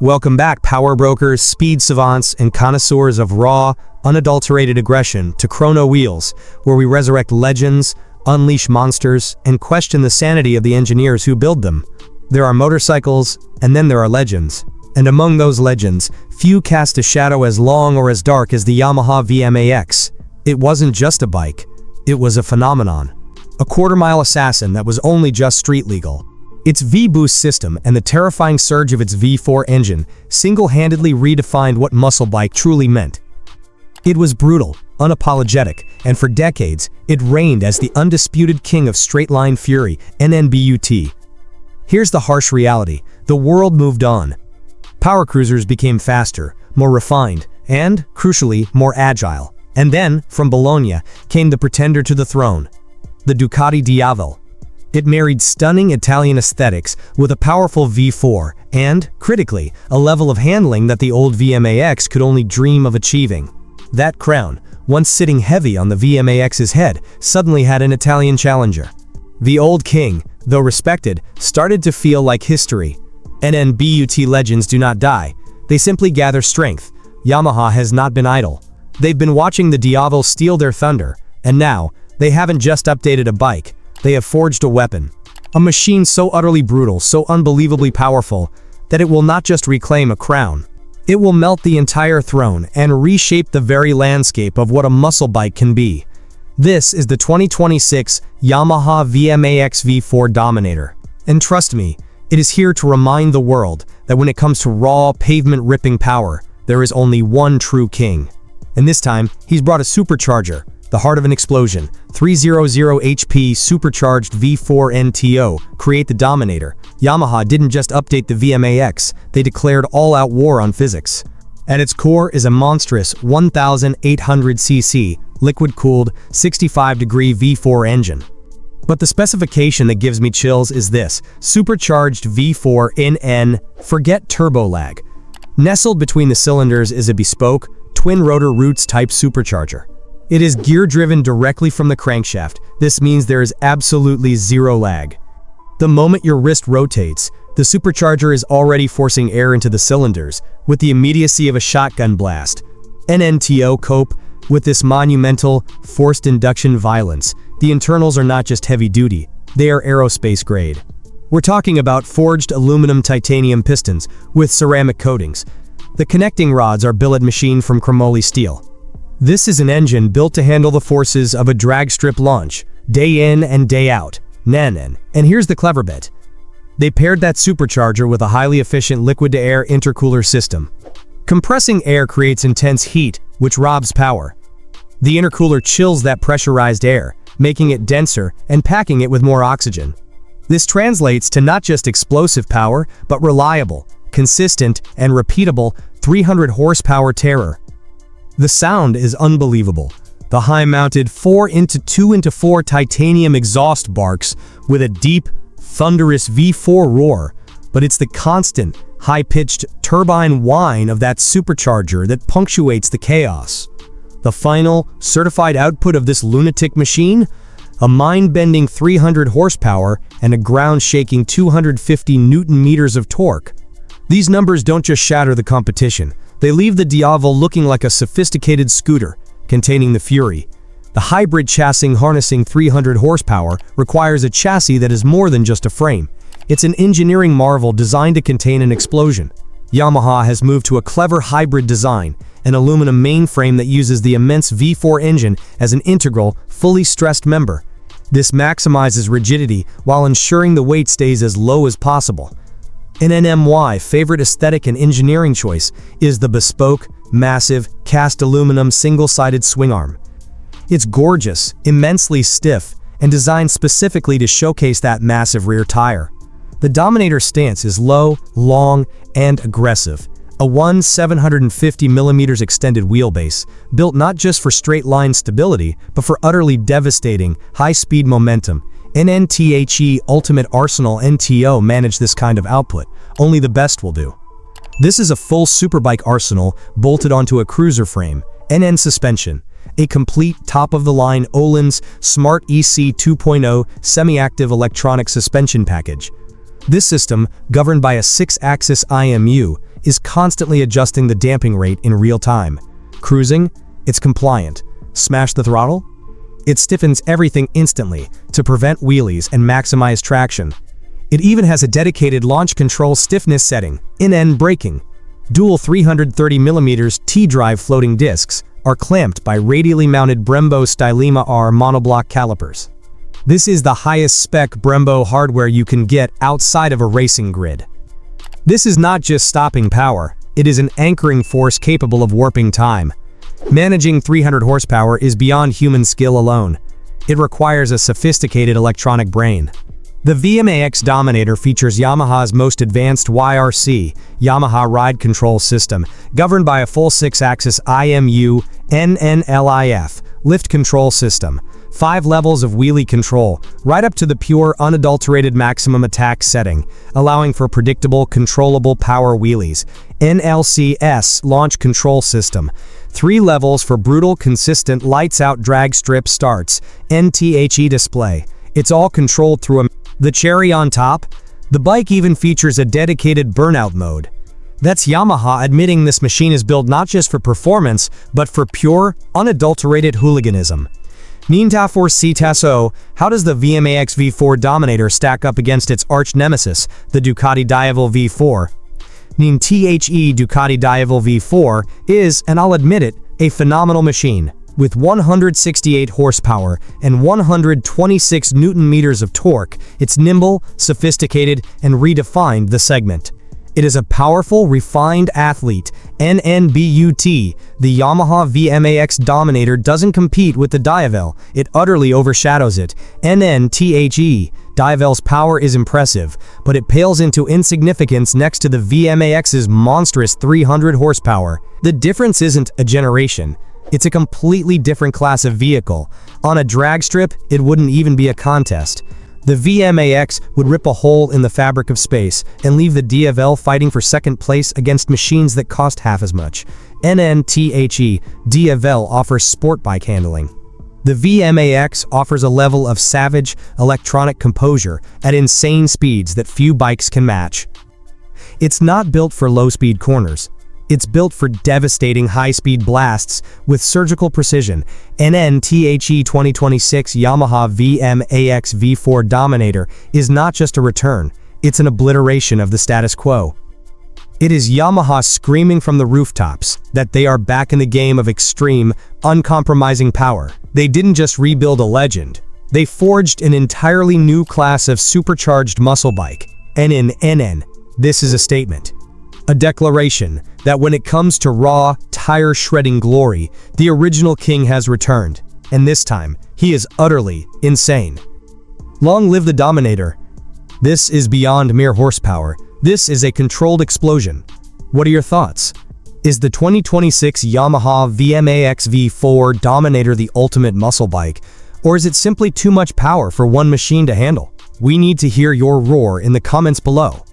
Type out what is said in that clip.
Welcome back, power brokers, speed savants, and connoisseurs of raw, unadulterated aggression to Chrono Wheels, where we resurrect legends, unleash monsters, and question the sanity of the engineers who build them. There are motorcycles, and then there are legends. And among those legends, few cast a shadow as long or as dark as the Yamaha VMAX. It wasn't just a bike, it was a phenomenon. A quarter-mile assassin that was only just street legal. Its V-boost system and the terrifying surge of its V4 engine single-handedly redefined what muscle bike truly meant. It was brutal, unapologetic, and for decades, it reigned as the undisputed king of straight-line fury, NNBUT. Here's the harsh reality: the world moved on. Power cruisers became faster, more refined, and, crucially, more agile. And then, from Bologna, came the pretender to the throne, the Ducati Diavel. It married stunning Italian aesthetics with a powerful V4 and, critically, a level of handling that the old VMAX could only dream of achieving. That crown, once sitting heavy on the VMAX's head, suddenly had an Italian challenger. The old king, though respected, started to feel like history. NNBUT legends do not die, they simply gather strength. Yamaha has not been idle. They've been watching the Diavel steal their thunder, and now, they haven't just updated a bike, they have forged a weapon. A machine so utterly brutal, so unbelievably powerful, that it will not just reclaim a crown. It will melt the entire throne and reshape the very landscape of what a muscle bike can be. This is the 2026 Yamaha VMAX V4 Dominator. And trust me, it is here to remind the world that when it comes to raw, pavement-ripping power, there is only one true king. And this time, he's brought a supercharger, the heart of an explosion. 300HP Supercharged V4 NTO, create the Dominator. Yamaha didn't just update the VMAX, they declared all-out war on physics. At its core is a monstrous 1800cc, liquid-cooled, 65-degree V4 engine. But the specification that gives me chills is this: Supercharged V4 NN, forget turbo lag. Nestled between the cylinders is a bespoke, twin-rotor Roots-type supercharger. It is gear-driven directly from the crankshaft. This means there is absolutely zero lag. The moment your wrist rotates, the supercharger is already forcing air into the cylinders, with the immediacy of a shotgun blast. NNTO cope with this monumental, forced induction violence. The internals are not just heavy-duty, they are aerospace-grade. We're talking about forged aluminum titanium pistons with ceramic coatings. The connecting rods are billet machined from chromoly steel. This is an engine built to handle the forces of a drag strip launch, day in and day out. And here's the clever bit. They paired that supercharger with a highly efficient liquid-to-air intercooler system. Compressing air creates intense heat, which robs power. The intercooler chills that pressurized air, making it denser and packing it with more oxygen. This translates to not just explosive power, but reliable, consistent, and repeatable 300 horsepower terror. The sound is unbelievable. The high-mounted 4x2x4 titanium exhaust barks with a deep, thunderous V4 roar, but it's the constant, high-pitched turbine whine of that supercharger that punctuates the chaos. The final, certified output of this lunatic machine? A mind-bending 300 horsepower and a ground-shaking 250 newton-meters of torque. These numbers don't just shatter the competition. They leave the Diavel looking like a sophisticated scooter, containing the Fury. The hybrid chassis harnessing 300 horsepower requires a chassis that is more than just a frame. It's an engineering marvel designed to contain an explosion. Yamaha has moved to a clever hybrid design, an aluminum mainframe that uses the immense V4 engine as an integral, fully stressed member. This maximizes rigidity while ensuring the weight stays as low as possible. An NMY favorite aesthetic and engineering choice is the bespoke, massive, cast aluminum single-sided swingarm. It's gorgeous, immensely stiff, and designed specifically to showcase that massive rear tire. The Dominator stance is low, long, and aggressive. A 750mm extended wheelbase, built not just for straight-line stability, but for utterly devastating, high-speed momentum. NNTHE Ultimate Arsenal NTO manage this kind of output. Only the best will do. This is a full superbike arsenal bolted onto a cruiser frame. NN suspension. A complete top-of-the-line Öhlins Smart EC 2.0 semi-active electronic suspension package. This system, governed by a 6-axis IMU, is constantly adjusting the damping rate in real time. Cruising? It's compliant. Smash the throttle? It stiffens everything instantly to prevent wheelies and maximize traction. It even has a dedicated launch control stiffness setting, in-end braking. Dual 330mm T-drive floating discs are clamped by radially mounted Brembo Stylema R monoblock calipers. This is the highest spec Brembo hardware you can get outside of a racing grid. This is not just stopping power, it is an anchoring force capable of warping time. Managing 300 horsepower is beyond human skill alone. It requires a sophisticated electronic brain. The VMAX Dominator features Yamaha's most advanced YRC, Yamaha Ride Control System, governed by a full 6-axis IMU NNLIF lift control system, 5 levels of wheelie control, right up to the pure, unadulterated maximum attack setting, allowing for predictable, controllable power wheelies. NLCS launch control system, 3 levels for brutal, consistent, lights-out drag strip starts. NTHE display. It's all controlled through the cherry on top, the bike even features a dedicated Burnout Mode. That's Yamaha admitting this machine is built not just for performance, but for pure, unadulterated hooliganism. Nintafor Citaso, how does the VMAX V4 Dominator stack up against its arch nemesis, the Ducati Diavel V4? The Ducati Diavel V4 is, and I'll admit it, a phenomenal machine. With 168 horsepower and 126 newton-meters of torque, it's nimble, sophisticated, and redefined the segment. It is a powerful, refined athlete. NNBUT, the Yamaha VMAX Dominator doesn't compete with the Diavel, it utterly overshadows it. NNTHE, Diavel's power is impressive, but it pales into insignificance next to the VMAX's monstrous 300 horsepower. The difference isn't a generation. It's a completely different class of vehicle. On a drag strip, it wouldn't even be a contest. The VMAX would rip a hole in the fabric of space and leave the Diavel fighting for second place against machines that cost half as much. NNTHE, Diavel offers sport bike handling. The VMAX offers a level of savage, electronic composure at insane speeds that few bikes can match. It's not built for low-speed corners. It's built for devastating high-speed blasts with surgical precision. NNTHE 2026 Yamaha VMAX V4 Dominator is not just a return, it's an obliteration of the status quo. It is Yamaha screaming from the rooftops that they are back in the game of extreme, uncompromising power. They didn't just rebuild a legend, they forged an entirely new class of supercharged muscle bike. NNNN. This is a statement. A declaration that when it comes to raw, tire-shredding glory, the original king has returned, and this time, he is utterly insane. Long live the Dominator. This is beyond mere horsepower. This is a controlled explosion. What are your thoughts? Is the 2026 Yamaha VMAX V4 Dominator the ultimate muscle bike, or is it simply too much power for one machine to handle? We need to hear your roar in the comments below.